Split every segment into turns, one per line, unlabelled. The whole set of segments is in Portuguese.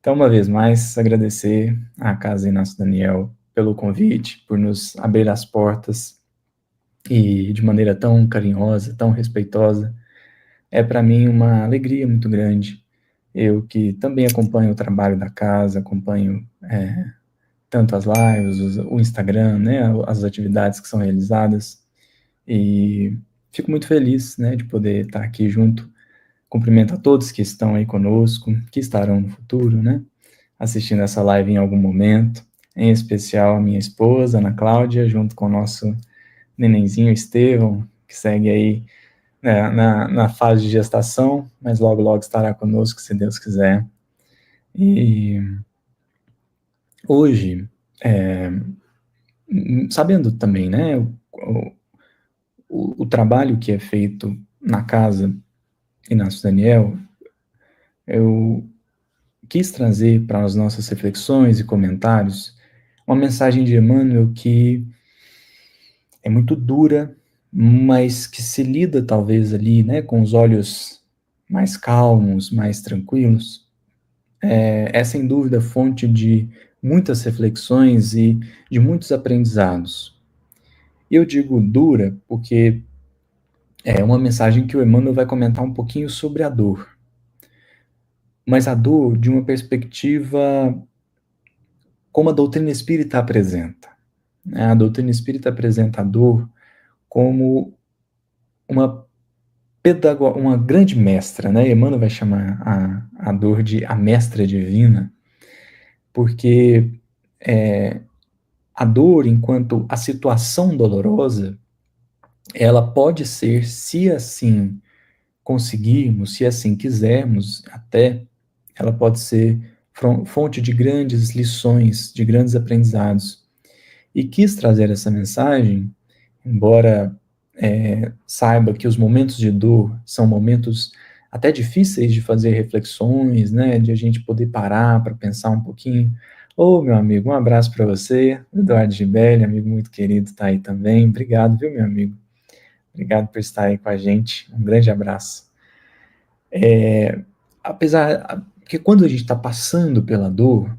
Então, uma vez mais, agradecer à Casa Inácio Daniel pelo convite, por nos abrir as portas e de maneira tão carinhosa, tão respeitosa. É para mim uma alegria muito grande. Eu que também acompanho o trabalho da casa, acompanho tanto as lives, o Instagram, né, as atividades que são realizadas, e fico muito feliz, né, de poder estar aqui junto. Cumprimento a todos que estão aí conosco, que estarão no futuro, né, assistindo essa live em algum momento, em especial a minha esposa, Ana Cláudia, junto com o nosso nenenzinho Estevão, que segue aí, né, na fase de gestação, mas logo, logo estará conosco, se Deus quiser. E hoje, sabendo também, né, o trabalho que é feito na casa Inácio Daniel, eu quis trazer para as nossas reflexões e comentários uma mensagem de Emmanuel que é muito dura, mas que se lida talvez ali, né, com os olhos mais calmos, mais tranquilos. É sem dúvida fonte de muitas reflexões e de muitos aprendizados. E eu digo dura porque é uma mensagem que o Emmanuel vai comentar um pouquinho sobre a dor. Mas a dor de uma perspectiva como a doutrina espírita apresenta. A doutrina espírita apresenta a dor como uma grande mestra, né? Emmanuel vai chamar a dor de a mestra divina, porque a dor, enquanto a situação dolorosa, ela pode ser, se assim conseguirmos, se assim quisermos, até, ela pode ser fonte de grandes lições, de grandes aprendizados. E quis trazer essa mensagem, embora saiba que os momentos de dor são momentos até difíceis de fazer reflexões, né, de a gente poder parar para pensar um pouquinho. Ô, meu amigo, um abraço para você, Eduardo Gibelli, amigo muito querido, está aí também. Obrigado, viu, meu amigo? Obrigado por estar aí com a gente. Um grande abraço. Porque quando a gente está passando pela dor,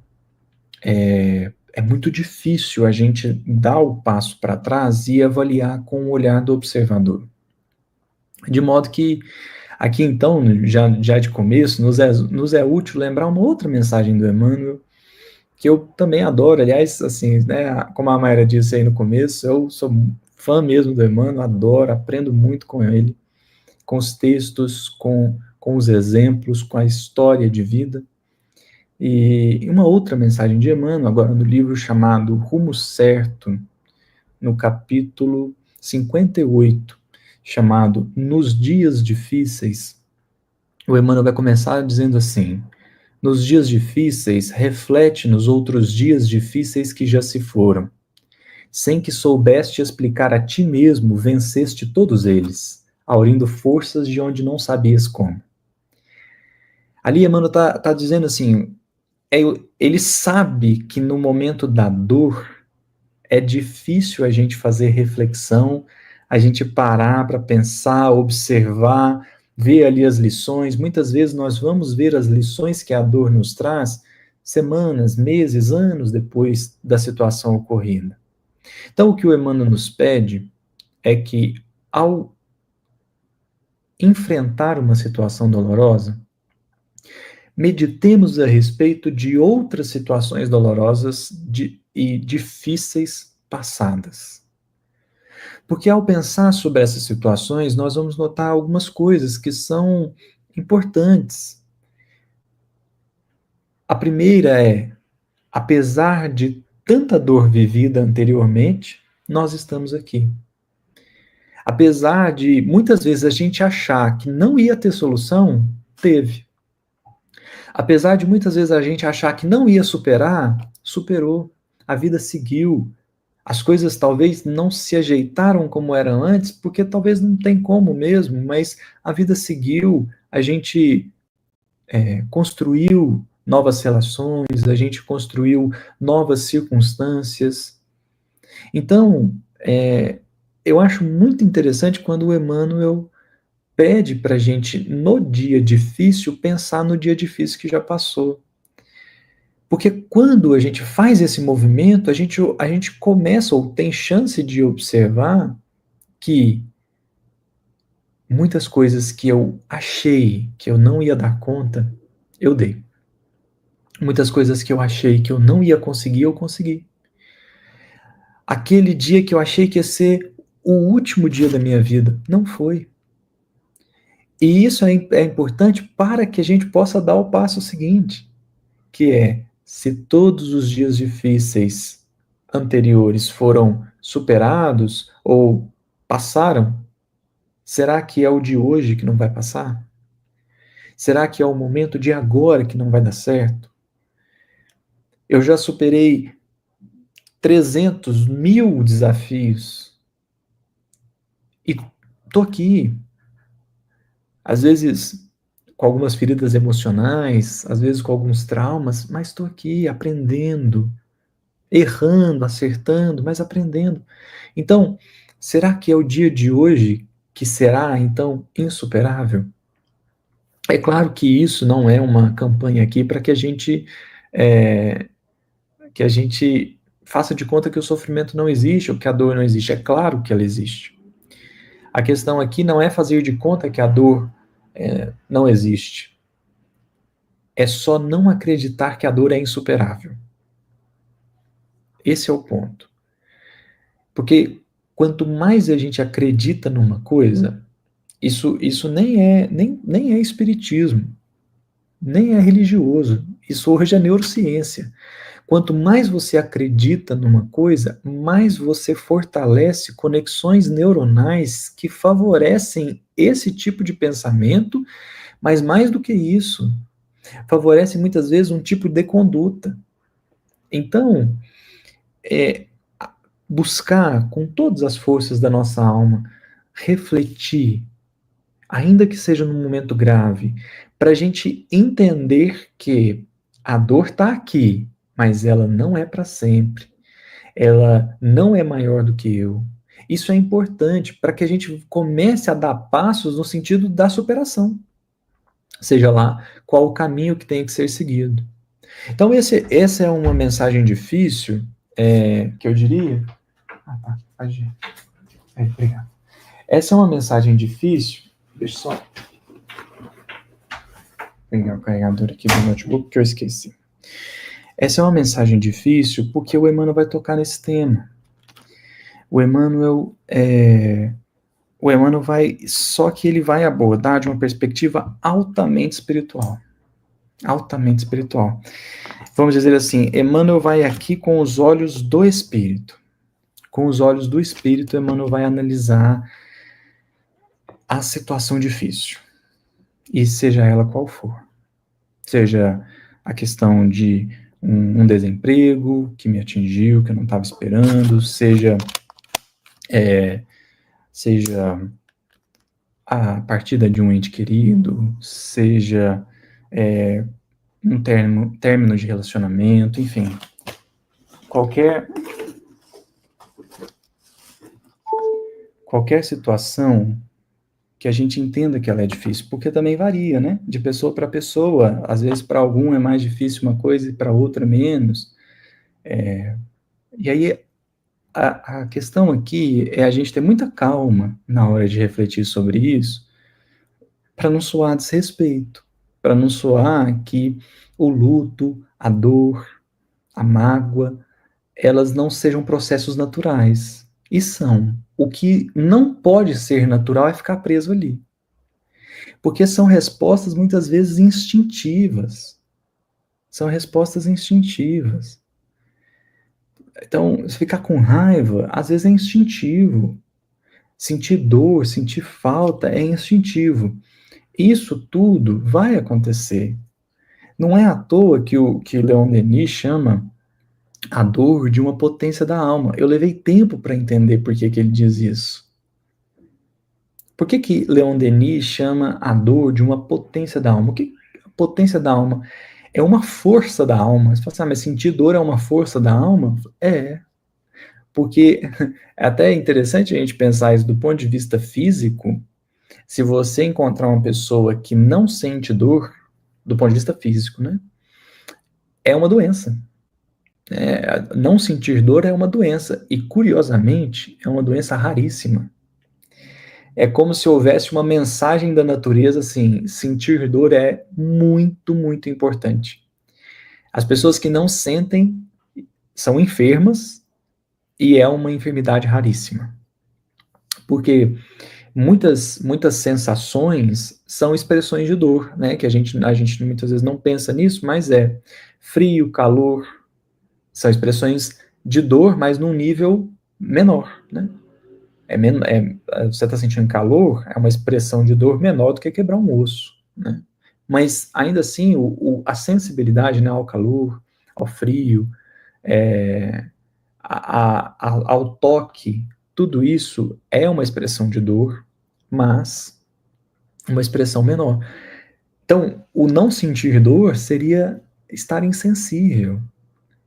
é muito difícil a gente dar o passo para trás e avaliar com o olhar do observador. De modo que, aqui então, já de começo, nos é útil lembrar uma outra mensagem do Emmanuel, que eu também adoro. Aliás, assim, né, como a Mayra disse aí no começo, eu sou fã mesmo do Emmanuel, adoro, aprendo muito com ele, com os textos, com os exemplos, com a história de vida. E uma outra mensagem de Emmanuel, agora no livro chamado Rumo Certo, no capítulo 58, chamado Nos Dias Difíceis, o Emmanuel vai começar dizendo assim: nos dias difíceis, reflete nos outros dias difíceis que já se foram. Sem que soubeste explicar a ti mesmo, venceste todos eles, aurindo forças de onde não sabias como. Ali Emmanuel tá dizendo assim, ele sabe que no momento da dor é difícil a gente fazer reflexão, a gente parar para pensar, observar, ver ali as lições. Muitas vezes nós vamos ver as lições que a dor nos traz semanas, meses, anos depois da situação ocorrida. Então, o que o Emmanuel nos pede é que, ao enfrentar uma situação dolorosa, meditemos a respeito de outras situações dolorosas e difíceis passadas. Porque ao pensar sobre essas situações, nós vamos notar algumas coisas que são importantes. A primeira é, apesar de tanta dor vivida anteriormente, nós estamos aqui. Apesar de muitas vezes a gente achar que não ia ter solução, teve. Apesar de muitas vezes a gente achar que não ia superar, superou. A vida seguiu. As coisas talvez não se ajeitaram como eram antes, porque talvez não tem como mesmo, mas a vida seguiu, a gente construiu novas relações, a gente construiu novas circunstâncias. Então, eu acho muito interessante quando o Emmanuel pede para a gente, no dia difícil, pensar no dia difícil que já passou. Porque quando a gente faz esse movimento, a gente começa ou tem chance de observar que muitas coisas que eu achei que eu não ia dar conta, eu dei. Muitas coisas que eu achei que eu não ia conseguir, eu consegui. Aquele dia que eu achei que ia ser o último dia da minha vida, não foi. E isso é importante para que a gente possa dar o passo seguinte, que é, se todos os dias difíceis anteriores foram superados ou passaram, será que é o de hoje que não vai passar? Será que é o momento de agora que não vai dar certo? Eu já superei 300.000 desafios e tô aqui, às vezes com algumas feridas emocionais, às vezes com alguns traumas, mas estou aqui aprendendo, errando, acertando, mas aprendendo. Então, será que é o dia de hoje que será, então, insuperável? É claro que isso não é uma campanha aqui para é, que a gente faça de conta que o sofrimento não existe ou que a dor não existe. É claro que ela existe. A questão aqui não é fazer de conta que a dor não existe. É só não acreditar que a dor é insuperável. Esse é o ponto. Porque quanto mais a gente acredita numa coisa, isso nem é espiritismo, nem é religioso. Isso hoje é neurociência. Quanto mais você acredita numa coisa, mais você fortalece conexões neuronais que favorecem esse tipo de pensamento, mas mais do que isso, favorece muitas vezes um tipo de conduta. Então, é, buscar com todas as forças da nossa alma refletir, ainda que seja num momento grave, para a gente entender que a dor está aqui, mas ela não é para sempre. Ela não é maior do que eu. Isso é importante para que a gente comece a dar passos no sentido da superação, seja lá qual o caminho que tem que ser seguido. Então, essa é uma mensagem difícil, que eu diria. Ah, tá, pode ir. Obrigado. Essa é uma mensagem difícil. Deixa eu só pegar o carregador aqui do notebook que eu esqueci. Essa é uma mensagem difícil porque o Emmanuel vai tocar nesse tema. O Emmanuel vai, só que ele vai abordar de uma perspectiva altamente espiritual. Altamente espiritual. Vamos dizer assim, Emmanuel vai aqui com os olhos do Espírito. Com os olhos do Espírito, Emmanuel vai analisar a situação difícil. E seja ela qual for. Seja a questão de um desemprego que me atingiu, que eu não estava esperando, seja a partida de um ente querido, seja um término de relacionamento, enfim. Qualquer situação que a gente entenda que ela é difícil, porque também varia, né? De pessoa para pessoa. Às vezes, para algum é mais difícil uma coisa e para outra menos. E aí, a questão aqui é a gente ter muita calma na hora de refletir sobre isso, para não soar desrespeito, para não soar que o luto, a dor, a mágoa, elas não sejam processos naturais. E são. O que não pode ser natural é ficar preso ali. Porque são respostas muitas vezes instintivas. São respostas instintivas. Então, se ficar com raiva, às vezes é instintivo. Sentir dor, sentir falta é instintivo. Isso tudo vai acontecer. Não é à toa que Leon Denis chama a dor de uma potência da alma. Eu levei tempo para entender por que ele diz isso. Por que Leon Denis chama a dor de uma potência da alma? O que a potência da alma? É uma força da alma. Você fala assim, mas sentir dor é uma força da alma? É. Porque é até interessante a gente pensar isso do ponto de vista físico. Se você encontrar uma pessoa que não sente dor, do ponto de vista físico, né? é uma doença. Não sentir dor é uma doença, e curiosamente, é uma doença raríssima. É como se houvesse uma mensagem da natureza assim: sentir dor é muito, muito importante. As pessoas que não sentem são enfermas, e é uma enfermidade raríssima. Porque muitas sensações são expressões de dor, né? Que a gente muitas vezes não pensa nisso, mas frio, calor, são expressões de dor, mas num nível menor, né? Você está sentindo calor, é uma expressão de dor menor do que quebrar um osso, né? Mas ainda assim, a sensibilidade, né, ao calor, ao frio, é, ao toque, tudo isso é uma expressão de dor, mas uma expressão menor. Então, o não sentir dor seria estar insensível.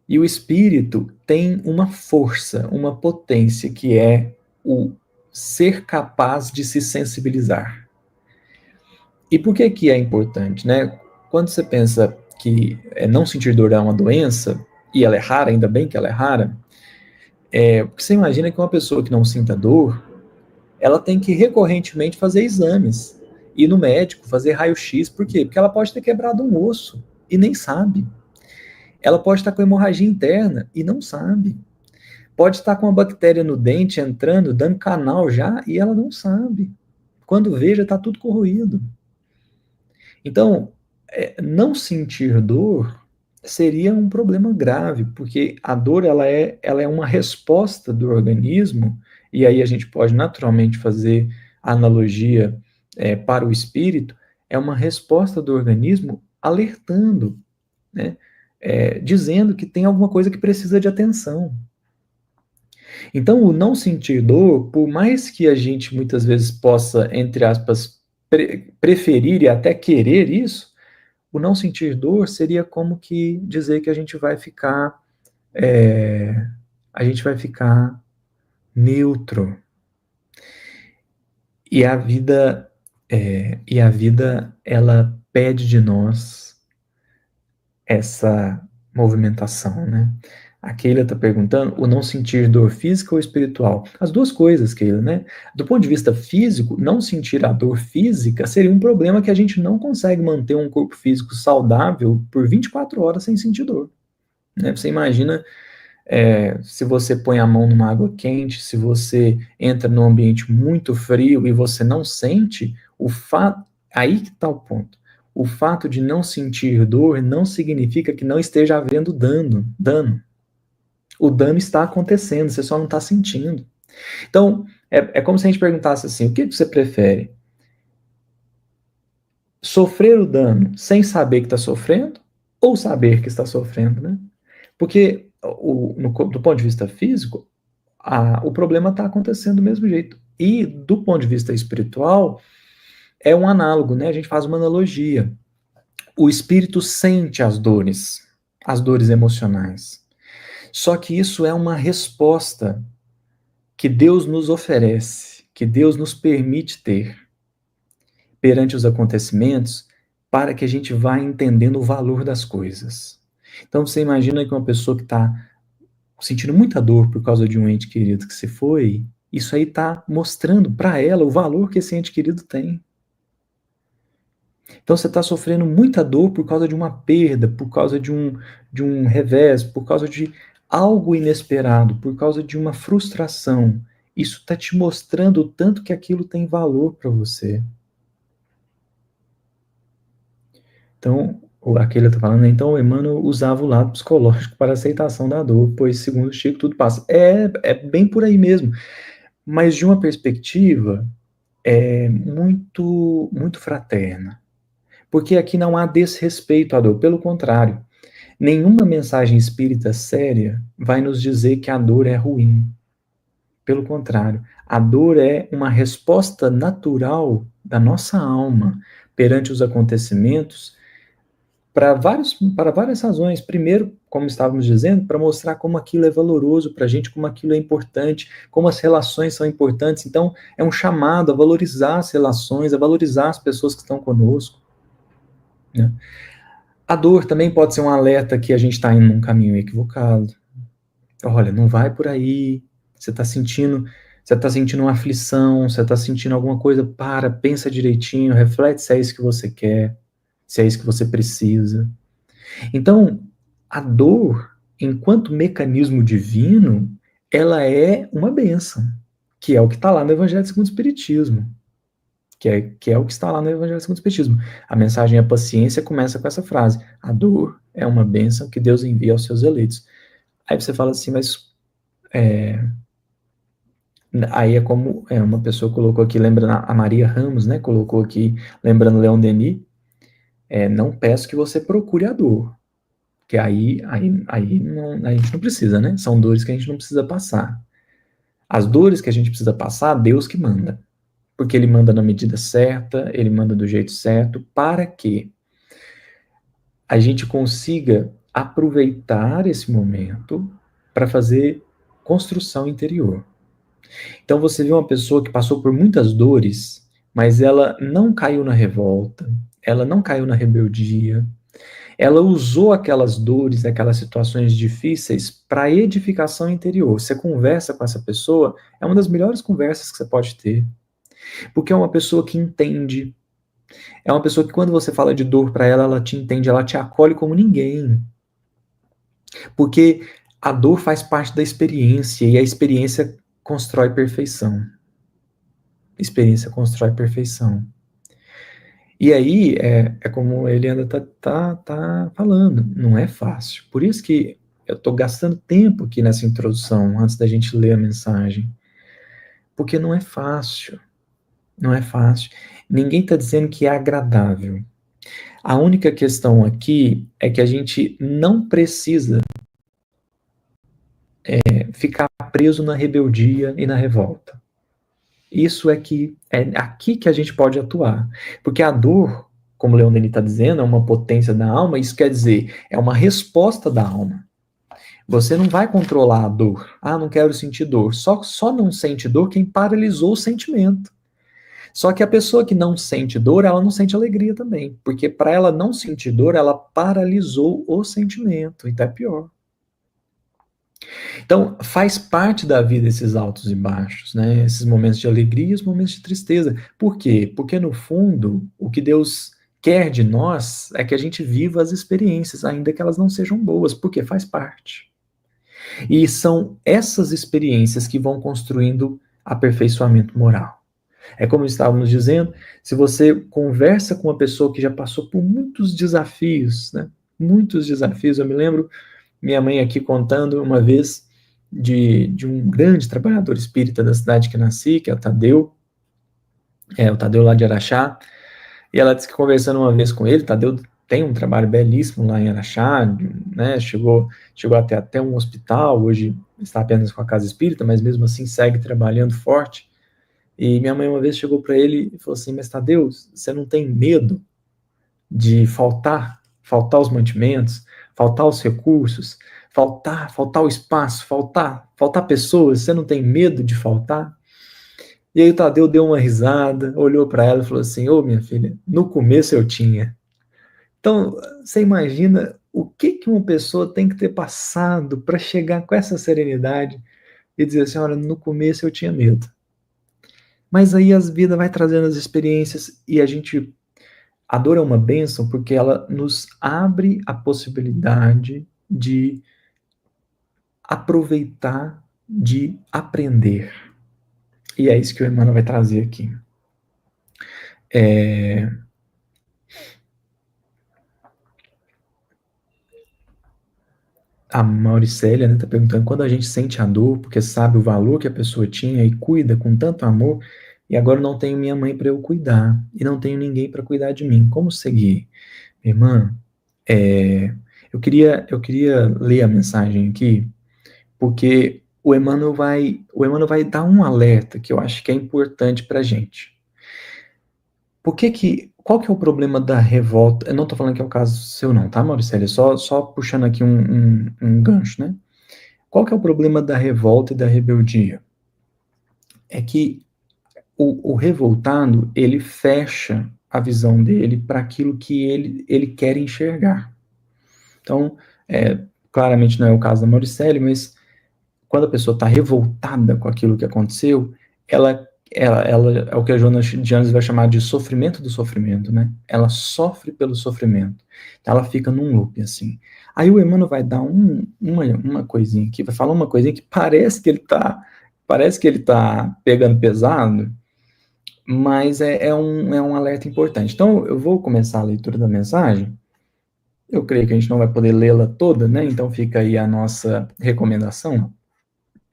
E o espírito tem uma força, uma potência, que é o ser capaz de se sensibilizar. E por que que é importante, né? Quando você pensa que não sentir dor é uma doença, e ela é rara, ainda bem que ela é rara, porque você imagina que uma pessoa que não sinta dor, ela tem que recorrentemente fazer exames, ir no médico, fazer raio-x. Por quê? Porque ela pode ter quebrado um osso e nem sabe. Ela pode estar com hemorragia interna e não sabe. Pode estar com uma bactéria no dente entrando, dando canal já, e ela não sabe. Quando vê, já está tudo corroído. Então, não sentir dor seria um problema grave, porque a dor ela é uma resposta do organismo, e aí a gente pode naturalmente fazer a analogia para o espírito, é uma resposta do organismo alertando, né? Dizendo que tem alguma coisa que precisa de atenção. Então, o não sentir dor, por mais que a gente muitas vezes possa, entre aspas, preferir e até querer isso, o não sentir dor seria como que dizer que a gente vai ficar neutro. E a vida, ela pede de nós essa movimentação, né? A Keila está perguntando, o não sentir dor física ou espiritual? As duas coisas, Keila, né? Do ponto de vista físico, não sentir a dor física seria um problema que a gente não consegue manter um corpo físico saudável por 24 horas sem sentir dor, né? Você imagina se você põe a mão numa água quente, se você entra num ambiente muito frio e você não sente, aí que está o ponto. O fato de não sentir dor não significa que não esteja havendo dano. O dano está acontecendo, você só não está sentindo. Então, é como se a gente perguntasse assim: o que você prefere? Sofrer o dano sem saber que está sofrendo, ou saber que está sofrendo, né? Porque, do ponto de vista físico, o problema está acontecendo do mesmo jeito. E, do ponto de vista espiritual, é um análogo, né? A gente faz uma analogia. O espírito sente as dores emocionais. Só que isso é uma resposta que Deus nos oferece, que Deus nos permite ter perante os acontecimentos, para que a gente vá entendendo o valor das coisas. Então você imagina que uma pessoa que está sentindo muita dor por causa de um ente querido que se foi, isso aí está mostrando para ela o valor que esse ente querido tem. Então você está sofrendo muita dor por causa de uma perda, por causa de um revés, por causa de algo inesperado, por causa de uma frustração. Isso está te mostrando o tanto que aquilo tem valor para você. Então, aquele está falando, então o Emmanuel usava o lado psicológico para a aceitação da dor, pois, segundo o Chico, tudo passa. É bem por aí mesmo, mas de uma perspectiva muito, muito fraterna. Porque aqui não há desrespeito à dor, pelo contrário. Nenhuma mensagem espírita séria vai nos dizer que a dor é ruim. Pelo contrário, a dor é uma resposta natural da nossa alma perante os acontecimentos, para várias razões. Primeiro, como estávamos dizendo, para mostrar como aquilo é valoroso para a gente, como aquilo é importante, como as relações são importantes. Então, é um chamado a valorizar as relações, a valorizar as pessoas que estão conosco, né? A dor também pode ser um alerta que a gente está indo num caminho equivocado. Olha, não vai por aí. Você tá sentindo uma aflição, você está sentindo alguma coisa, pensa direitinho, reflete se é isso que você quer, se é isso que você precisa. Então, a dor, enquanto mecanismo divino, ela é uma bênção, que é o que está lá no Evangelho segundo o Espiritismo. Que é o que está lá no Evangelho segundo o Espiritismo. A mensagem A Paciência começa com essa frase: a dor é uma bênção que Deus envia aos seus eleitos. Aí você fala assim, mas aí é como uma pessoa colocou aqui, lembrando a Maria Ramos, né? Colocou aqui, lembrando Leon Denis, não peço que você procure a dor, que aí não, a gente não precisa, né? São dores que a gente não precisa passar. As dores que a gente precisa passar, Deus que manda. Porque Ele manda na medida certa, Ele manda do jeito certo, para que a gente consiga aproveitar esse momento para fazer construção interior. Então você vê uma pessoa que passou por muitas dores, mas ela não caiu na revolta, ela não caiu na rebeldia, ela usou aquelas dores, aquelas situações difíceis para edificação interior. Você conversa com essa pessoa, é uma das melhores conversas que você pode ter, porque é uma pessoa que entende, é uma pessoa que quando você fala de dor para ela, ela te entende, ela te acolhe como ninguém, porque a dor faz parte da experiência e a experiência constrói perfeição. A experiência constrói perfeição. E aí, é como ele ainda tá falando, não é fácil. Por isso que eu estou gastando tempo aqui nessa introdução, antes da gente ler a mensagem. Porque não é fácil. Não é fácil. Ninguém está dizendo que é agradável. A única questão aqui é que a gente não precisa ficar preso na rebeldia e na revolta. Isso é aqui que a gente pode atuar. Porque a dor, como o Leon Denis está dizendo, é uma potência da alma, isso quer dizer, é uma resposta da alma. Você não vai controlar a dor. Ah, não quero sentir dor. Só não sente dor quem paralisou o sentimento. Só que a pessoa que não sente dor, ela não sente alegria também. Porque para ela não sentir dor, ela paralisou o sentimento. Então é pior. Então, faz parte da vida esses altos e baixos, né? Esses momentos de alegria e os momentos de tristeza. Por quê? Porque, no fundo, o que Deus quer de nós é que a gente viva as experiências, ainda que elas não sejam boas, porque faz parte. E são essas experiências que vão construindo aperfeiçoamento moral. É como estávamos dizendo, se você conversa com uma pessoa que já passou por muitos desafios, né? Muitos desafios. Eu me lembro minha mãe aqui contando uma vez de um grande trabalhador espírita da cidade que nasci, que é o Tadeu lá de Araxá, e ela disse que conversando uma vez com ele, Tadeu tem um trabalho belíssimo lá em Araxá, né, chegou até um hospital, hoje está apenas com a casa espírita, mas mesmo assim segue trabalhando forte, e minha mãe uma vez chegou para ele e falou assim, mas Tadeu, você não tem medo de faltar os mantimentos, faltar os recursos, faltar o espaço, faltar pessoas, você não tem medo de faltar? E aí o Tadeu deu uma risada, olhou para ela e falou assim, ô minha filha, no começo eu tinha. Então, você imagina o que uma pessoa tem que ter passado para chegar com essa serenidade e dizer assim, olha, no começo eu tinha medo. Mas aí as vidas vai trazendo as experiências e a dor é uma bênção porque ela nos abre a possibilidade de aproveitar, de aprender. E é isso que o Emmanuel vai trazer aqui. A Mauricélia está perguntando, quando a gente sente a dor, porque sabe o valor que a pessoa tinha e cuida com tanto amor, e agora não tenho minha mãe para eu cuidar, e não tenho ninguém para cuidar de mim, como seguir? Irmã, eu queria ler a mensagem aqui, porque o Emmanuel vai dar um alerta que eu acho que é importante para a gente. Qual que é o problema da revolta? Eu não estou falando que é o caso seu não, tá, Mauricélia? Só puxando aqui um gancho, né? Qual que é o problema da revolta e da rebeldia? É que o revoltado, ele fecha a visão dele para aquilo que ele quer enxergar. Então, claramente não é o caso da Mauricelli, mas quando a pessoa está revoltada com aquilo que aconteceu, ela é o que a Joana de Anjos vai chamar de sofrimento do sofrimento, né? Ela sofre pelo sofrimento. Então ela fica num loop, assim. Aí o Emmanuel vai dar uma coisinha aqui, vai falar uma coisinha que parece que ele tá pegando pesado, mas é um alerta importante. Então eu vou começar a leitura da mensagem. Eu creio que a gente não vai poder lê-la toda, né? Então fica aí a nossa recomendação.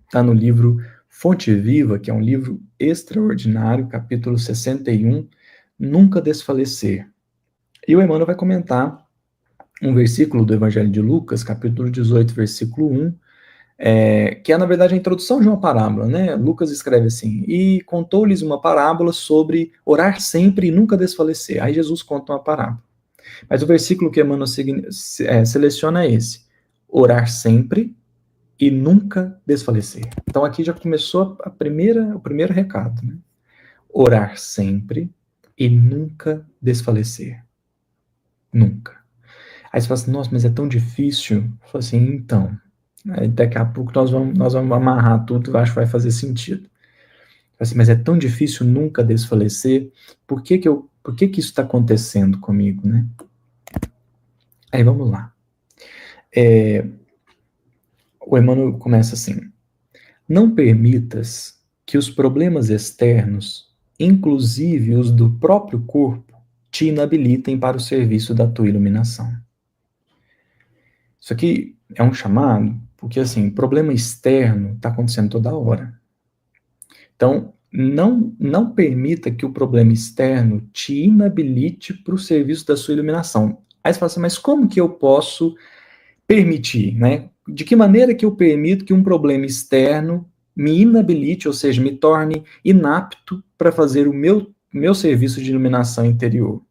Está no livro Fonte Viva, que é um livro extraordinário, capítulo 61, Nunca Desfalecer. E o Emmanuel vai comentar um versículo do Evangelho de Lucas, capítulo 18, versículo 1, que é, na verdade, a introdução de uma parábola, né? Lucas escreve assim, e contou-lhes uma parábola sobre orar sempre e nunca desfalecer. Aí Jesus conta uma parábola. Mas o versículo que Emmanuel seleciona é esse, orar sempre e nunca desfalecer. Então aqui já começou o primeiro recado, né? Orar sempre e nunca desfalecer. Nunca. Aí você fala assim, nossa, mas é tão difícil. Eu falo assim, então, aí daqui a pouco nós vamos amarrar tudo, eu acho que vai fazer sentido. Assim, mas é tão difícil nunca desfalecer, por que que isso está acontecendo comigo, né? Aí vamos lá. O Emmanuel começa assim, não permitas que os problemas externos, inclusive os do próprio corpo, te inabilitem para o serviço da tua iluminação. Isso aqui é um chamado, porque assim, problema externo está acontecendo toda hora. Então, não permita que o problema externo te inabilite para o serviço da sua iluminação. Aí você fala assim, mas como que eu posso permitir, né? De que maneira que eu permito que um problema externo me inabilite, ou seja, me torne inapto para fazer o meu serviço de iluminação interior?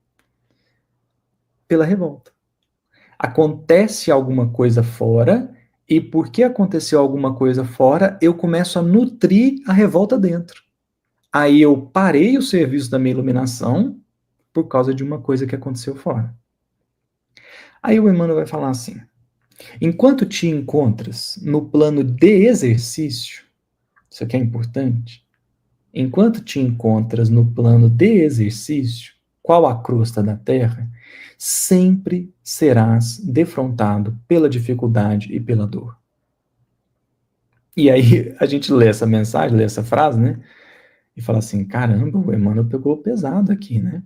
Pela revolta. Acontece alguma coisa fora, e porque aconteceu alguma coisa fora, eu começo a nutrir a revolta dentro. Aí eu parei o serviço da minha iluminação por causa de uma coisa que aconteceu fora. Aí o Emmanuel vai falar assim, enquanto te encontras no plano de exercício, isso aqui é importante, enquanto te encontras no plano de exercício, qual a crosta da terra, sempre serás defrontado pela dificuldade e pela dor. E aí a gente lê essa mensagem, lê essa frase, né? E fala assim, caramba, o Emmanuel pegou pesado aqui, né?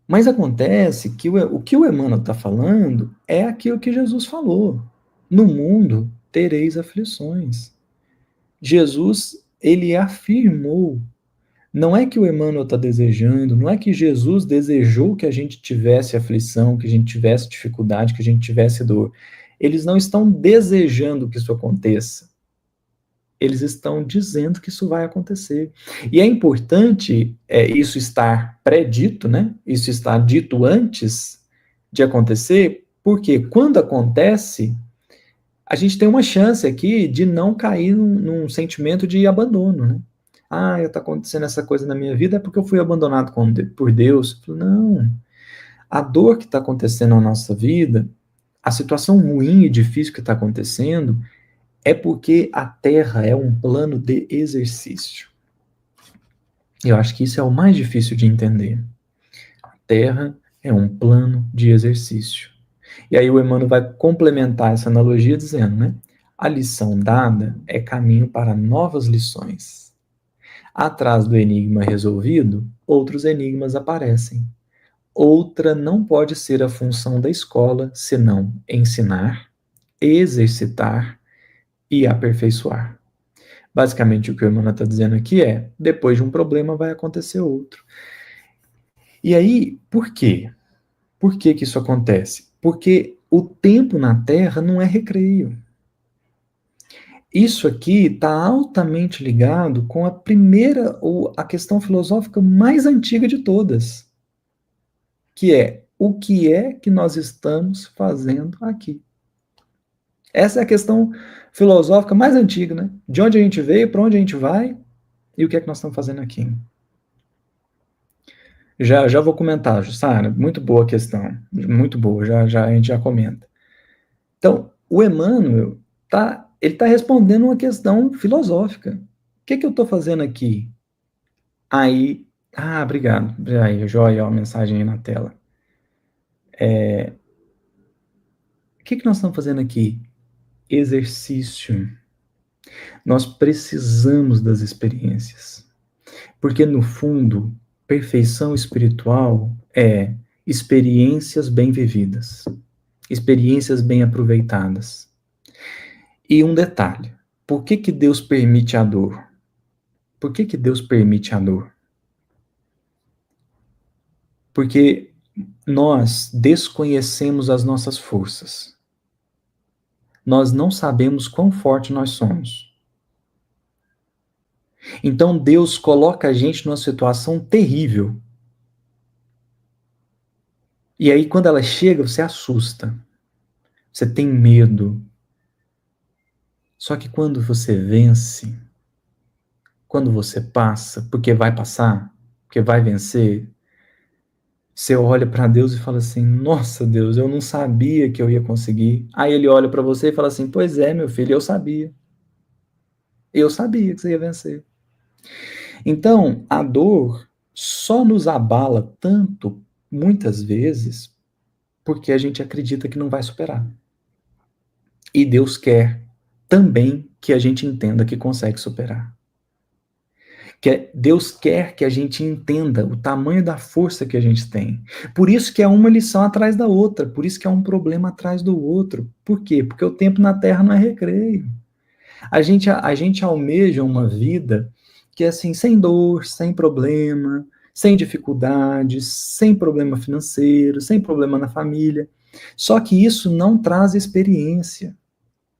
Mas acontece que o que o Emmanuel está falando é aquilo que Jesus falou. No mundo tereis aflições. Jesus, ele afirmou. Não é que o Emmanuel está desejando, não é que Jesus desejou que a gente tivesse aflição, que a gente tivesse dificuldade, que a gente tivesse dor. Eles não estão desejando que isso aconteça. Eles estão dizendo que isso vai acontecer. E é importante isso estar predito, né? Isso estar dito antes de acontecer, porque quando acontece, a gente tem uma chance aqui de não cair num sentimento de abandono, né? Ah, está acontecendo essa coisa na minha vida é porque eu fui abandonado por Deus. Não. A dor que está acontecendo na nossa vida, a situação ruim e difícil que está acontecendo, é porque a Terra é um plano de exercício. Eu acho que isso é o mais difícil de entender. A Terra é um plano de exercício. E aí o Emmanuel vai complementar essa analogia dizendo, né? A lição dada é caminho para novas lições. Atrás do enigma resolvido, outros enigmas aparecem. Outra não pode ser a função da escola, senão ensinar, exercitar e aperfeiçoar. Basicamente, o que o Emmanuel está dizendo aqui é, depois de um problema vai acontecer outro. E aí, por quê? Por que isso acontece? Porque o tempo na Terra não é recreio. Isso aqui está altamente ligado com a primeira, ou a questão filosófica mais antiga de todas, que é o que é que nós estamos fazendo aqui? Essa é a questão filosófica mais antiga, né? De onde a gente veio, para onde a gente vai e o que é que nós estamos fazendo aqui. Já vou comentar, Jussara. Muito boa a questão. Muito boa, a gente já comenta. Então, o Emmanuel ele tá respondendo uma questão filosófica. O que eu estou fazendo aqui? Aí, obrigado. Aí, joia, ó, a mensagem aí na tela. O que nós estamos fazendo aqui? Exercício. Nós precisamos das experiências. Porque, no fundo, perfeição espiritual é experiências bem vividas, experiências bem aproveitadas. E um detalhe: por que Deus permite a dor? Por que Deus permite a dor? Porque nós desconhecemos as nossas forças. Nós não sabemos quão forte nós somos. Então Deus coloca a gente numa situação terrível. E aí, quando ela chega, você assusta. Você tem medo. Só que quando você vence, quando você passa, porque vai passar, porque vai vencer, você olha para Deus e fala assim: Nossa, Deus, eu não sabia que eu ia conseguir. Aí ele olha para você e fala assim: Pois é, meu filho, eu sabia. Eu sabia que você ia vencer. Então, a dor só nos abala tanto, muitas vezes, porque a gente acredita que não vai superar. E Deus quer também que a gente entenda que consegue superar. Deus quer que a gente entenda o tamanho da força que a gente tem. Por isso que é uma lição atrás da outra, por isso que é um problema atrás do outro. Por quê? Porque o tempo na Terra não é recreio. A gente almeja uma vida que é assim, sem dor, sem problema, sem dificuldades, sem problema financeiro, sem problema na família. Só que isso não traz experiência,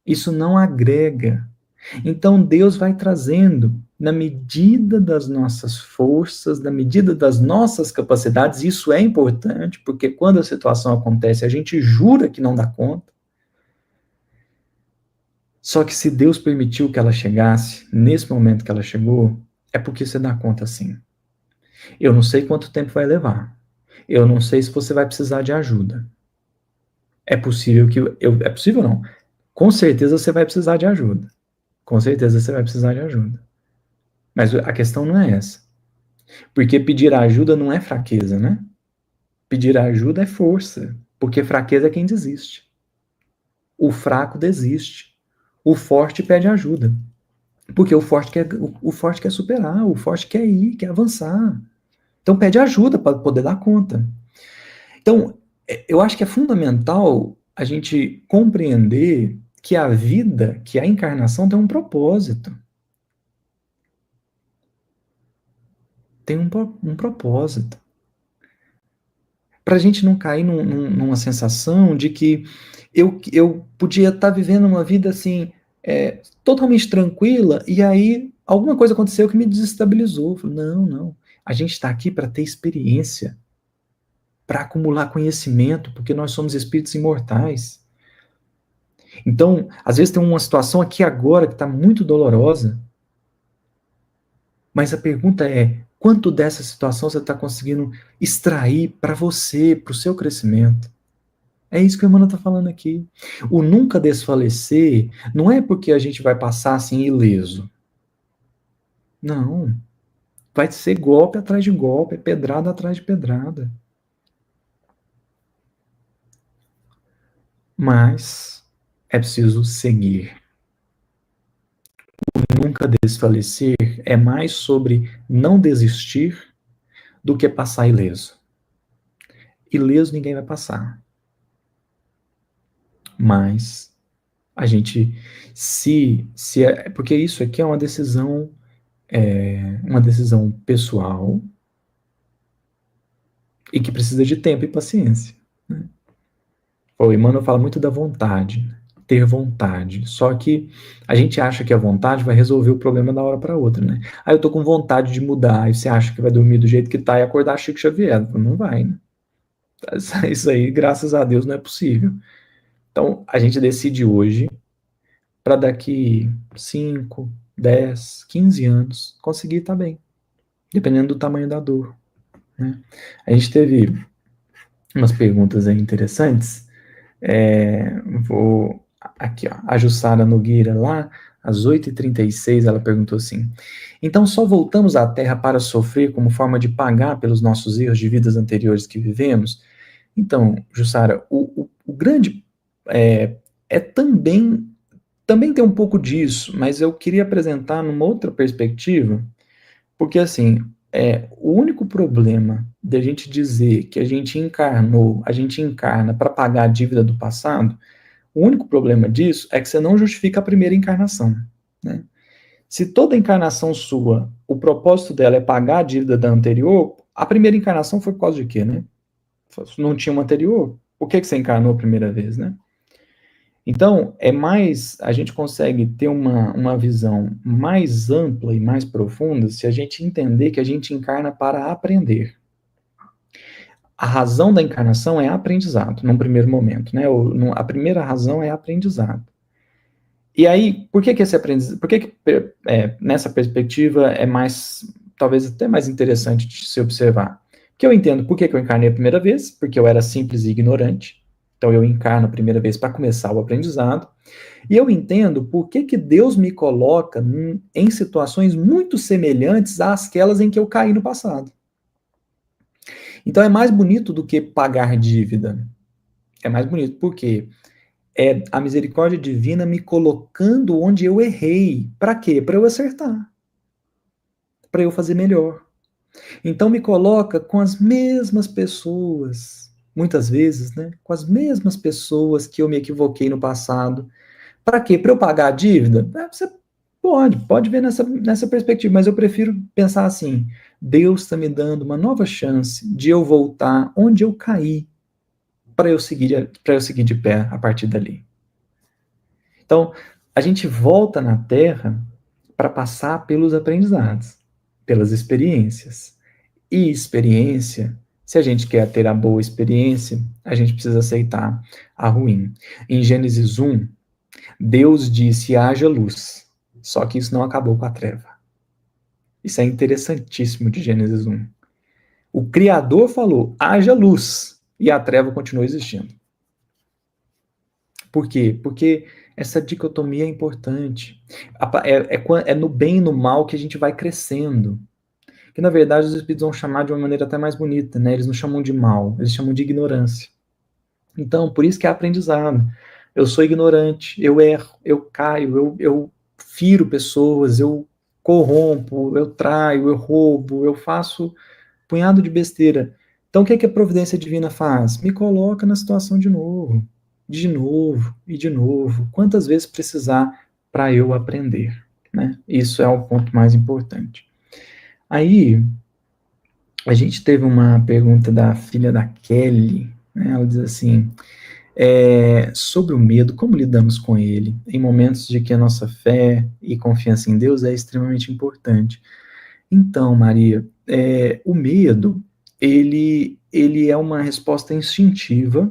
isso não agrega. Então Deus vai trazendo, na medida das nossas forças, na medida das nossas capacidades, isso é importante, porque quando a situação acontece, a gente jura que não dá conta. Só que se Deus permitiu que ela chegasse, nesse momento que ela chegou, é porque você dá conta sim. Eu não sei quanto tempo vai levar. Eu não sei se você vai precisar de ajuda. É possível que é possível não. Com certeza você vai precisar de ajuda. Com certeza você vai precisar de ajuda. Mas a questão não é essa. Porque pedir ajuda não é fraqueza, né? Pedir ajuda é força. Porque fraqueza é quem desiste. O fraco desiste. O forte pede ajuda. Porque o forte quer superar, o forte quer ir, quer avançar. Então pede ajuda para poder dar conta. Então, eu acho que é fundamental a gente compreender que a vida, que a encarnação tem um propósito. Tem um propósito. Para a gente não cair numa sensação de que eu podia estar vivendo uma vida assim, totalmente tranquila, e aí alguma coisa aconteceu que me desestabilizou. Eu falei, não, não. A gente está aqui para ter experiência, para acumular conhecimento, porque nós somos espíritos imortais. Então, às vezes tem uma situação aqui agora que está muito dolorosa, mas a pergunta é: quanto dessa situação você está conseguindo extrair para você, para o seu crescimento? É isso que o Emmanuel está falando aqui. O nunca desfalecer não é porque a gente vai passar assim ileso. Não. Vai ser golpe atrás de golpe, pedrada atrás de pedrada. Mas é preciso seguir. O nunca desfalecer é mais sobre não desistir do que passar ileso. Ileso ninguém vai passar. Mas a gente porque isso aqui é uma decisão pessoal e que precisa de tempo e paciência. Né? O Emmanuel fala muito da vontade, né? Ter vontade. Só que a gente acha que a vontade vai resolver o problema da hora para outra, né? Aí eu tô com vontade de mudar, e você acha que vai dormir do jeito que tá e acordar Chico Xavier. Não vai, né? Isso aí, graças a Deus, não é possível. Então, a gente decide hoje para daqui 5, 10, 15 anos conseguir estar bem, dependendo do tamanho da dor. né? A gente teve umas perguntas aí interessantes. Vou aqui, ó, a Jussara Nogueira lá, às 8h36, ela perguntou assim: então só voltamos à Terra para sofrer como forma de pagar pelos nossos erros de vidas anteriores que vivemos? Então, Jussara, o grande é também tem um pouco disso, mas eu queria apresentar numa outra perspectiva, porque assim, o único problema de a gente dizer que a gente encarna para pagar a dívida do passado, o único problema disso é que você não justifica a primeira encarnação, né? Se toda encarnação sua, o propósito dela é pagar a dívida da anterior, a primeira encarnação foi por causa de quê, né? Não tinha uma anterior, por que você encarnou a primeira vez, né? Então, a gente consegue ter uma visão mais ampla e mais profunda se a gente entender que a gente encarna para aprender. A razão da encarnação é aprendizado, num primeiro momento, né? A primeira razão é aprendizado. E aí, por que esse aprendizado, nessa perspectiva é mais, talvez até mais interessante de se observar? Porque eu entendo por que eu encarnei a primeira vez, porque eu era simples e ignorante, então eu encarno a primeira vez para começar o aprendizado, e eu entendo por que Deus me coloca em situações muito semelhantes àquelas em que eu caí no passado. Então é mais bonito do que pagar dívida. É mais bonito, porque é a misericórdia divina me colocando onde eu errei. Para quê? Para eu acertar. Para eu fazer melhor. Então me coloca com as mesmas pessoas, muitas vezes, né? Com as mesmas pessoas que eu me equivoquei no passado. Para quê? Para eu pagar a dívida? Você pode ver nessa perspectiva, mas eu prefiro pensar assim: Deus está me dando uma nova chance de eu voltar onde eu caí, para eu seguir de pé a partir dali. Então, a gente volta na Terra para passar pelos aprendizados, pelas experiências. E experiência, se a gente quer ter a boa experiência, a gente precisa aceitar a ruim. Em Gênesis 1, Deus disse: haja luz. Só que isso não acabou com a treva. Isso é interessantíssimo de Gênesis 1. O Criador falou: haja luz. E a treva continuou existindo. Por quê? Porque essa dicotomia é importante. É no bem e no mal que a gente vai crescendo. Que na verdade os espíritos vão chamar de uma maneira até mais bonita, né? Eles não chamam de mal, eles chamam de ignorância. Então, por isso que é aprendizado. Eu sou ignorante, eu erro, eu caio, eu firo pessoas, eu corrompo, eu traio, eu roubo, eu faço um punhado de besteira. Então, o que a providência divina faz? Me coloca na situação de novo e de novo, quantas vezes precisar para eu aprender, né? Isso é o ponto mais importante. Aí, a gente teve uma pergunta da filha da Kelly, né? Ela diz assim: sobre o medo, como lidamos com ele em momentos de que a nossa fé e confiança em Deus é extremamente importante? Então, Maria, o medo, ele é uma resposta instintiva,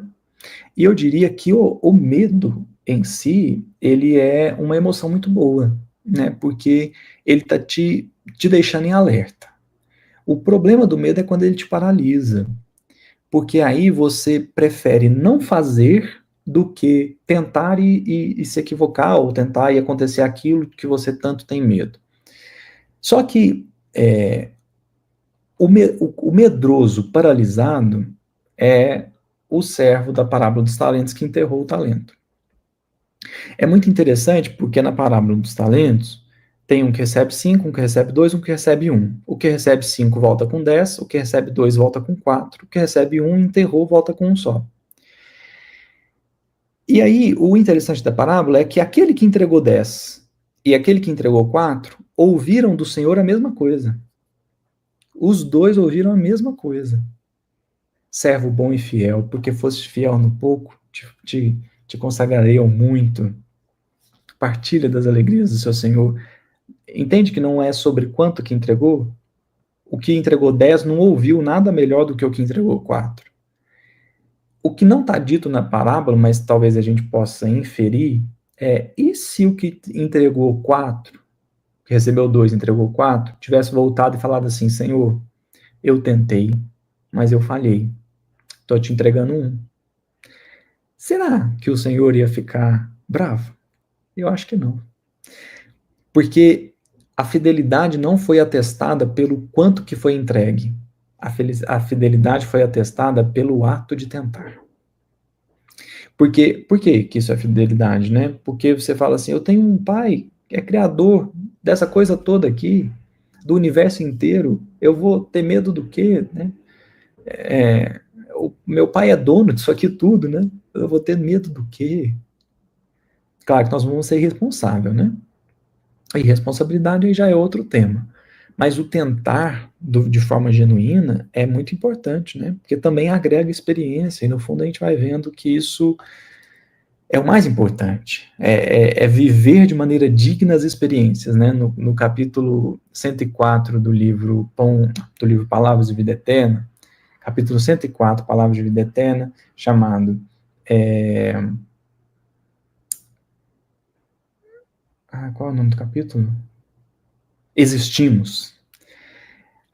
e eu diria que o medo em si, ele é uma emoção muito boa, né? Porque ele está te deixando em alerta. O problema do medo é quando ele te paralisa, porque aí você prefere não fazer do que tentar e se equivocar, ou tentar e acontecer aquilo que você tanto tem medo. Só que o medroso paralisado é o servo da parábola dos talentos que enterrou o talento. É muito interessante porque na parábola dos talentos tem um que recebe 5, um que recebe 2, um que recebe 1. O que recebe 5 volta com 10, o que recebe 2 volta com 4, o que recebe 1 enterrou volta com um só. E aí, o interessante da parábola é que aquele que entregou 10 e aquele que entregou 4 ouviram do Senhor a mesma coisa. Os dois ouviram a mesma coisa. Servo bom e fiel, porque foste fiel no pouco, te consagrarei ao muito. Partilha das alegrias do seu Senhor. Entende que não é sobre quanto que entregou? O que entregou 10 não ouviu nada melhor do que o que entregou 4. O que não está dito na parábola, mas talvez a gente possa inferir, e se o que entregou 4, que recebeu 2, entregou 4, tivesse voltado e falado assim: Senhor, eu tentei, mas eu falhei. Estou te entregando um. Será que o Senhor ia ficar bravo? Eu acho que não. Porque a fidelidade não foi atestada pelo quanto que foi entregue. A fidelidade foi atestada pelo ato de tentar. Por que isso é fidelidade, né? Porque você fala assim, eu tenho um pai que é criador dessa coisa toda aqui, do universo inteiro, eu vou ter medo do quê, né? O meu pai é dono disso aqui tudo, né? Eu vou ter medo do quê? Claro que nós vamos ser irresponsáveis, né? A irresponsabilidade aí já é outro tema. Mas o tentar de forma genuína é muito importante, né? Porque também agrega experiência, e no fundo a gente vai vendo que isso é o mais importante. É viver de maneira digna as experiências, né? No capítulo 104 do livro Palavras de Vida Eterna, capítulo 104, Palavras de Vida Eterna, chamado qual é o nome do capítulo? Existimos.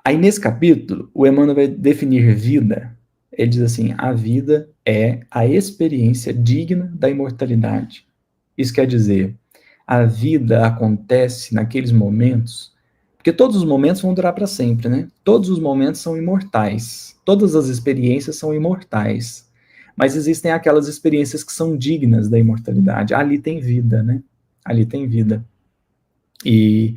Aí nesse capítulo, o Emmanuel vai definir vida. Ele diz assim: a vida é a experiência digna da imortalidade. Isso quer dizer, a vida acontece naqueles momentos, porque todos os momentos vão durar para sempre, né? Todos os momentos são imortais. Todas as experiências são imortais. Mas existem aquelas experiências que são dignas da imortalidade. Ali tem vida, né? Ali tem vida. E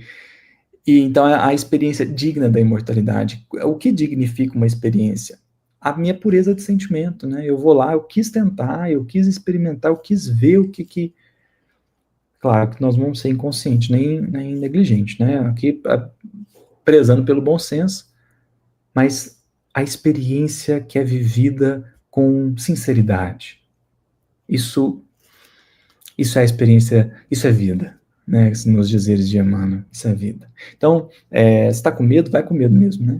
então a experiência digna da imortalidade. O que dignifica uma experiência? A minha pureza de sentimento, né? Eu vou lá, eu quis tentar, eu quis experimentar, eu quis ver o que. Claro que nós vamos ser inconscientes, nem negligentes, né? Aqui, prezando pelo bom senso, mas a experiência que é vivida com sinceridade. Isso é experiência, isso é vida, né? Nos dizeres de Emmanuel, isso é vida. Então, você está com medo, vai com medo mesmo, né?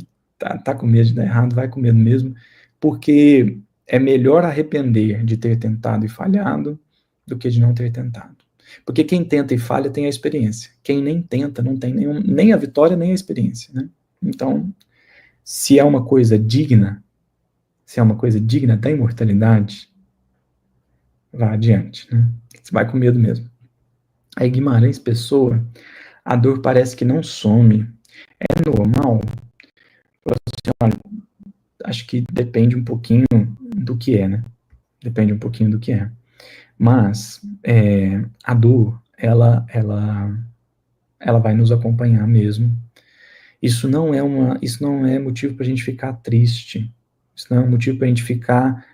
Tá com medo de dar errado, vai com medo mesmo, porque é melhor arrepender de ter tentado e falhado do que de não ter tentado. Porque quem tenta e falha tem a experiência. Quem nem tenta não tem nem a vitória nem a experiência, né? Então, se é uma coisa digna, se é uma coisa digna da imortalidade, vá adiante, né? Você vai com medo mesmo. Aí Guimarães Pessoa, a dor parece que não some. É normal? Assim, olha, acho que depende um pouquinho do que é, né? Depende um pouquinho do que é. Mas a dor, ela vai nos acompanhar mesmo. Isso não é motivo para a gente ficar triste. Isso não é um motivo para a gente ficar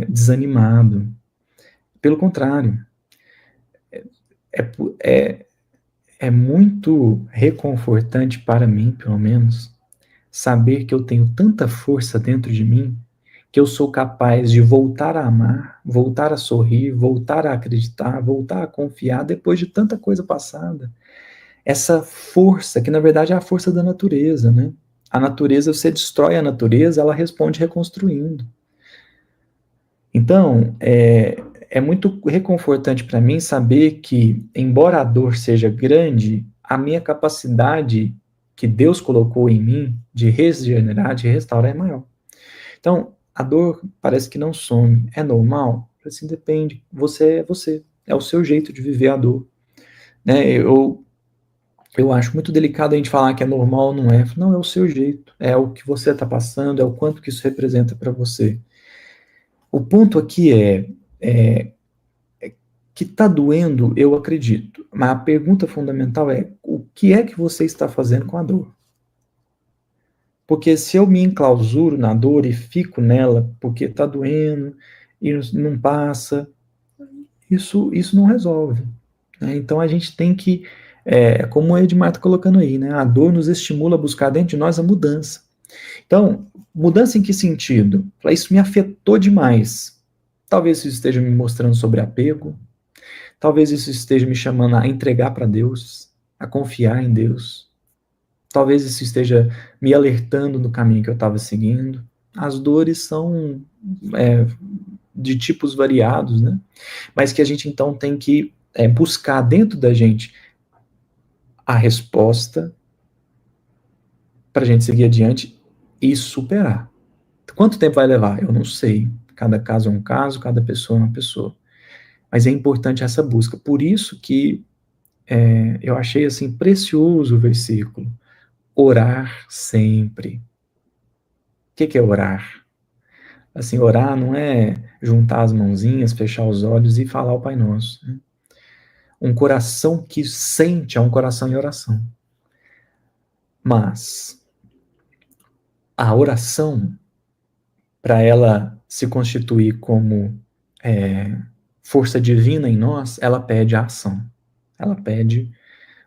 desanimado. Pelo contrário, é, é muito reconfortante para mim, pelo menos, saber que eu tenho tanta força dentro de mim que eu sou capaz de voltar a amar, voltar a sorrir, voltar a acreditar, voltar a confiar depois de tanta coisa passada. Essa força, que na verdade é a força da natureza, né? A natureza, você destrói a natureza, ela responde reconstruindo. Então, é muito reconfortante para mim saber que, embora a dor seja grande, a minha capacidade que Deus colocou em mim de regenerar, de restaurar é maior. Então, a dor parece que não some. É normal? Assim, depende. Você é você. É o seu jeito de viver a dor. Né? Eu acho muito delicado a gente falar que é normal ou não é. Não, é o seu jeito. É o que você está passando, é o quanto que isso representa para você. O ponto aqui é que está doendo, eu acredito. Mas a pergunta fundamental é: o que é que você está fazendo com a dor? Porque se eu me enclausuro na dor e fico nela porque está doendo e não passa, isso não resolve. Né? Então a gente tem que, como o Edmar está colocando aí, né? A dor nos estimula a buscar dentro de nós a mudança. Então, mudança em que sentido? Isso me afetou demais. Talvez isso esteja me mostrando sobre apego, talvez isso esteja me chamando a entregar para Deus, a confiar em Deus. Talvez isso esteja me alertando no caminho que eu estava seguindo. As dores são de tipos variados, né? Mas que a gente então tem que buscar dentro da gente a resposta para a gente seguir adiante e superar. Quanto tempo vai levar? Eu não sei. Cada caso é um caso, cada pessoa é uma pessoa. Mas é importante essa busca. Por isso que eu achei assim precioso o versículo. Orar sempre. O que é orar? Assim, orar não é juntar as mãozinhas, fechar os olhos e falar o Pai Nosso. Né? Um coração que sente é um coração em oração. Mas a oração, para ela se constituir como força divina em nós, ela pede a ação. Ela pede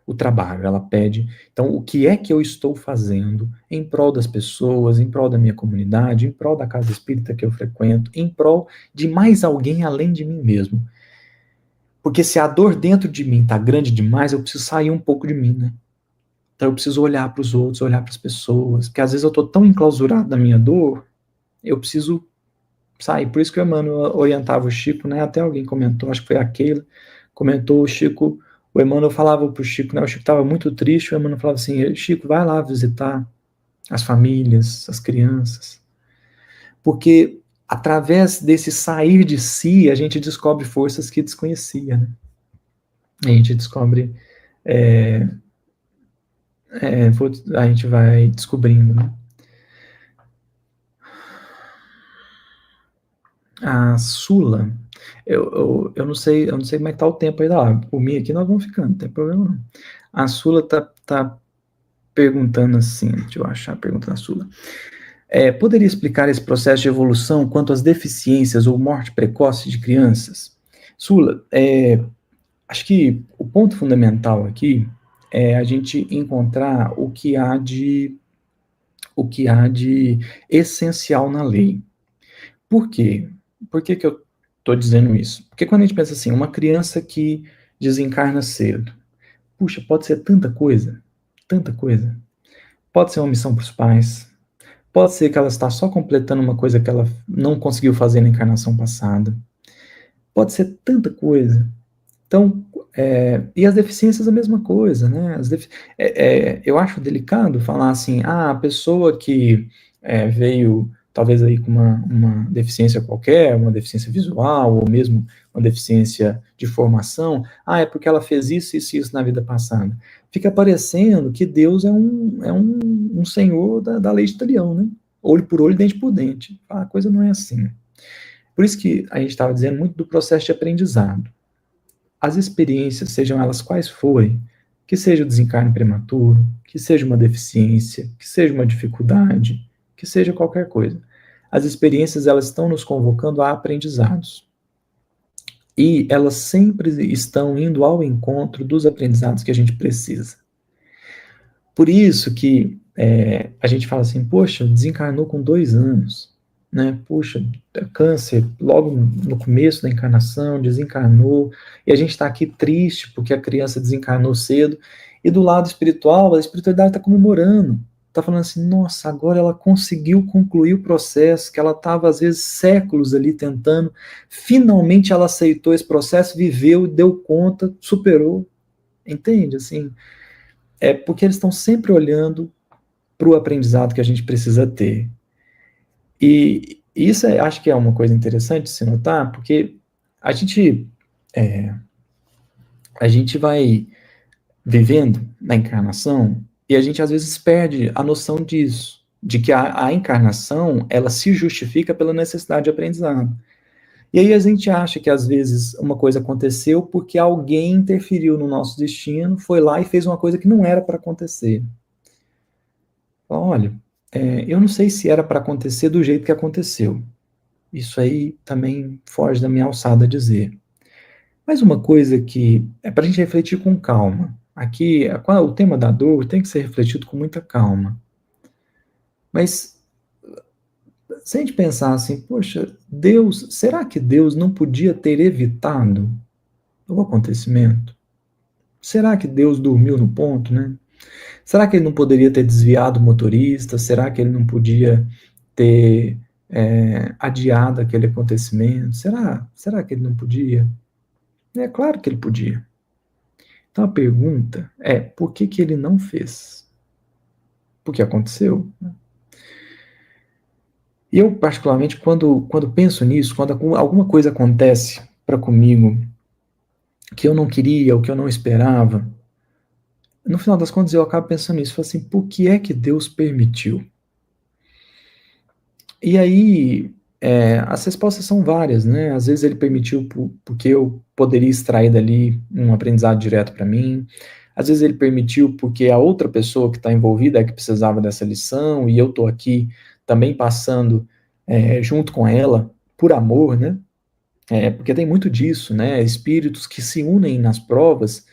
o trabalho, ela pede. Então, o que é que eu estou fazendo em prol das pessoas, em prol da minha comunidade, em prol da casa espírita que eu frequento, em prol de mais alguém além de mim mesmo? Porque se a dor dentro de mim está grande demais, eu preciso sair um pouco de mim, né? Então eu preciso olhar para os outros, olhar para as pessoas, porque às vezes eu estou tão enclausurado na minha dor, eu preciso sair. Por isso que o Emmanuel orientava o Chico, né? Até alguém comentou, acho que foi a Keila, comentou o Chico, o Emmanuel falava para o Chico, né? O Chico estava muito triste, o Emmanuel falava assim, Chico, vai lá visitar as famílias, as crianças, porque através desse sair de si, a gente descobre forças que desconhecia, né? A gente descobre, é, a gente vai descobrindo, né? A Sula, eu não sei como é que tá o tempo aí da live. Por mim aqui nós vamos ficando, não tem problema não. A Sula tá perguntando assim, deixa eu achar a pergunta da Sula. Poderia explicar esse processo de evolução quanto às deficiências ou morte precoce de crianças? Sula, acho que o ponto fundamental aqui é a gente encontrar o que há de essencial na lei. Por quê? Por que que eu estou dizendo isso? Porque quando a gente pensa assim, uma criança que desencarna cedo, puxa, pode ser tanta coisa, tanta coisa. Pode ser uma missão para os pais, pode ser que ela está só completando uma coisa que ela não conseguiu fazer na encarnação passada, pode ser tanta coisa. Então, e as deficiências a mesma coisa, né? Eu acho delicado falar assim, a pessoa que veio talvez aí com uma deficiência qualquer, uma deficiência visual, ou mesmo uma deficiência de formação, é porque ela fez isso, isso e isso na vida passada. Fica parecendo que Deus é um senhor da lei de talião, né? Olho por olho, dente por dente. A coisa não é assim. Por isso que a gente estava dizendo muito do processo de aprendizado. As experiências, sejam elas quais forem, que seja o desencarne prematuro, que seja uma deficiência, que seja uma dificuldade, que seja qualquer coisa. As experiências, elas estão nos convocando a aprendizados. E elas sempre estão indo ao encontro dos aprendizados que a gente precisa. Por isso que a gente fala assim, poxa, desencarnou com 2 anos, né? Puxa, câncer logo no começo da encarnação, desencarnou, e a gente está aqui triste porque a criança desencarnou cedo, e do lado espiritual, a espiritualidade está comemorando, está falando assim, nossa, agora ela conseguiu concluir o processo, que ela estava às vezes séculos ali tentando, finalmente ela aceitou esse processo, viveu, deu conta, superou, entende? Assim, porque eles estão sempre olhando para o aprendizado que a gente precisa ter. E isso acho que é uma coisa interessante de se notar, porque a gente, é, a gente vai vivendo na encarnação e a gente às vezes perde a noção disso, de que a encarnação ela se justifica pela necessidade de aprendizado. E aí a gente acha que às vezes uma coisa aconteceu porque alguém interferiu no nosso destino, foi lá e fez uma coisa que não era para acontecer. Olha, eu não sei se era para acontecer do jeito que aconteceu. Isso aí também foge da minha alçada a dizer. Mas uma coisa que é para a gente refletir com calma. Aqui, o tema da dor tem que ser refletido com muita calma. Mas se a gente pensar assim, poxa, será que Deus não podia ter evitado o acontecimento? Será que Deus dormiu no ponto, né? Será que ele não poderia ter desviado o motorista? Será que ele não podia ter adiado aquele acontecimento? Será que ele não podia? É claro que ele podia. Então a pergunta é, por que que ele não fez? Porque aconteceu. Eu, particularmente, quando penso nisso, quando alguma coisa acontece para comigo que eu não queria, ou que eu não esperava, no final das contas eu acabo pensando nisso, falo assim, por que é que Deus permitiu? E aí, as respostas são várias, né? Às vezes ele permitiu porque eu poderia extrair dali um aprendizado direto para mim. Às vezes ele permitiu porque a outra pessoa que está envolvida é que precisava dessa lição e eu estou aqui também passando junto com ela por amor, né? Porque tem muito disso, né? Espíritos que se unem nas provas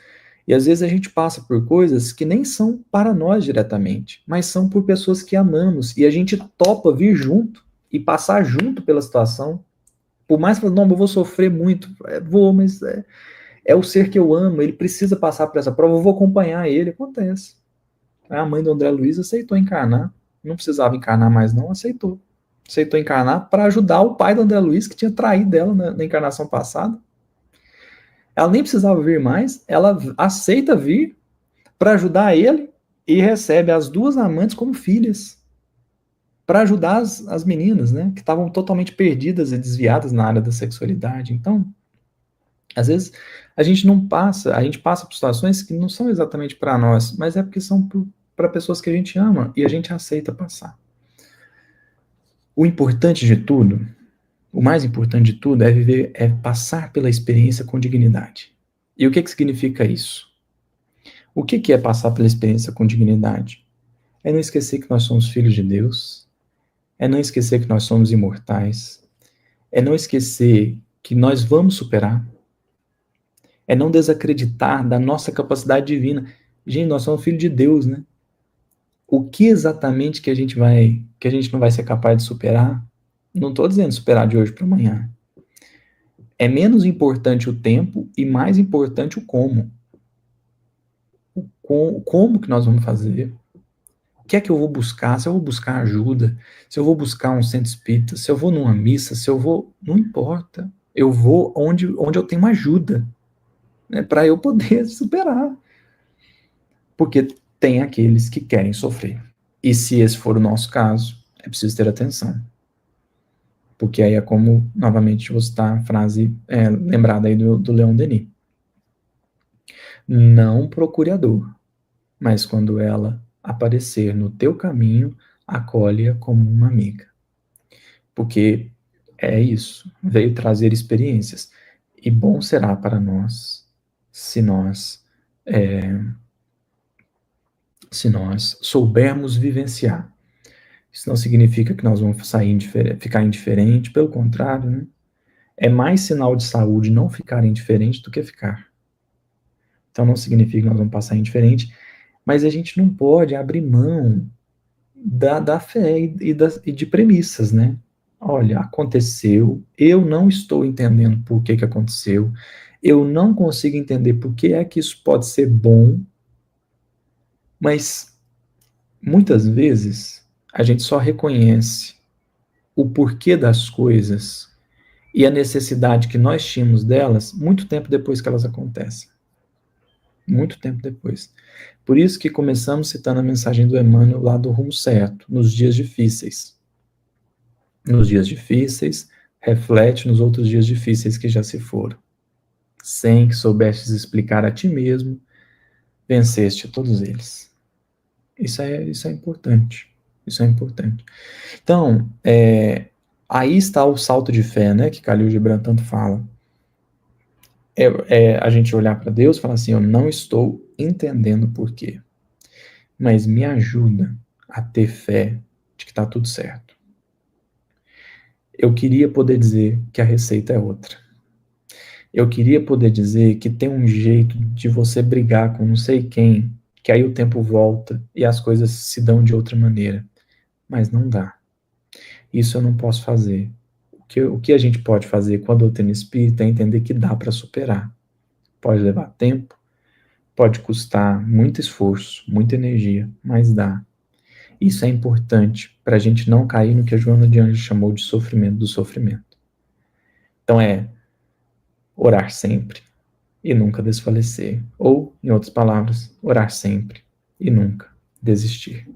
e às vezes a gente passa por coisas que nem são para nós diretamente, mas são por pessoas que amamos e a gente topa vir junto e passar junto pela situação. Por mais que não, eu vou sofrer muito, vou, mas é o ser que eu amo, ele precisa passar por essa prova, eu vou acompanhar ele, acontece. A mãe do André Luiz aceitou encarnar, não precisava encarnar mais não, aceitou. Aceitou encarnar para ajudar o pai do André Luiz, que tinha traído ela na encarnação passada. Ela nem precisava vir mais, ela aceita vir para ajudar ele e recebe as duas amantes como filhas para ajudar as meninas, né, que estavam totalmente perdidas e desviadas na área da sexualidade. Então, às vezes a gente não passa, a gente passa por situações que não são exatamente para nós, mas é porque são para pessoas que a gente ama e a gente aceita passar. O importante de tudo, o mais importante de tudo é viver, é passar pela experiência com dignidade. E o que significa isso? O que é passar pela experiência com dignidade? É não esquecer que nós somos filhos de Deus, é não esquecer que nós somos imortais, é não esquecer que nós vamos superar, é não desacreditar da nossa capacidade divina. Gente, nós somos filhos de Deus, né? O que exatamente que a gente não vai ser capaz de superar? Não estou dizendo superar de hoje para amanhã. É menos importante o tempo e mais importante o como. Como que nós vamos fazer? O que é que eu vou buscar? Se eu vou buscar ajuda, se eu vou buscar um centro espírita, se eu vou numa missa, se eu vou. Não importa. Eu vou onde eu tenho ajuda, né, para eu poder superar. Porque tem aqueles que querem sofrer. E se esse for o nosso caso, é preciso ter atenção. Porque aí é como, novamente, vou citar a frase lembrada aí do Leon Denis. Não procure a dor, mas quando ela aparecer no teu caminho, acolhe-a como uma amiga. Porque é isso, veio trazer experiências. E bom será para nós se nós soubermos vivenciar. Isso não significa que nós vamos ficar indiferente, pelo contrário, né? É mais sinal de saúde não ficar indiferente do que ficar. Então não significa que nós vamos passar indiferente, mas a gente não pode abrir mão da fé e de premissas, né? Olha, aconteceu, eu não estou entendendo por que aconteceu, eu não consigo entender por que é que isso pode ser bom, mas muitas vezes a gente só reconhece o porquê das coisas e a necessidade que nós tínhamos delas muito tempo depois que elas acontecem. Muito tempo depois. Por isso que começamos citando a mensagem do Emmanuel lá do rumo certo, nos dias difíceis. Nos dias difíceis, reflete nos outros dias difíceis que já se foram. Sem que soubestes explicar a ti mesmo, venceste todos eles. Isso é importante. Isso é importante. Então, aí está o salto de fé, né, que Khalil Gibran tanto fala. A gente olhar para Deus e falar assim, eu não estou entendendo por quê, mas me ajuda a ter fé de que está tudo certo. Eu queria poder dizer que a receita é outra. Eu queria poder dizer que tem um jeito de você brigar com não sei quem, que aí o tempo volta e as coisas se dão de outra maneira. Mas não dá. Isso eu não posso fazer. O que a gente pode fazer com a doutrina espírita é entender que dá para superar. Pode levar tempo, pode custar muito esforço, muita energia, mas dá. Isso é importante para a gente não cair no que a Joana de Anjos chamou de sofrimento do sofrimento. Então orar sempre e nunca desfalecer. Ou, em outras palavras, orar sempre e nunca desistir.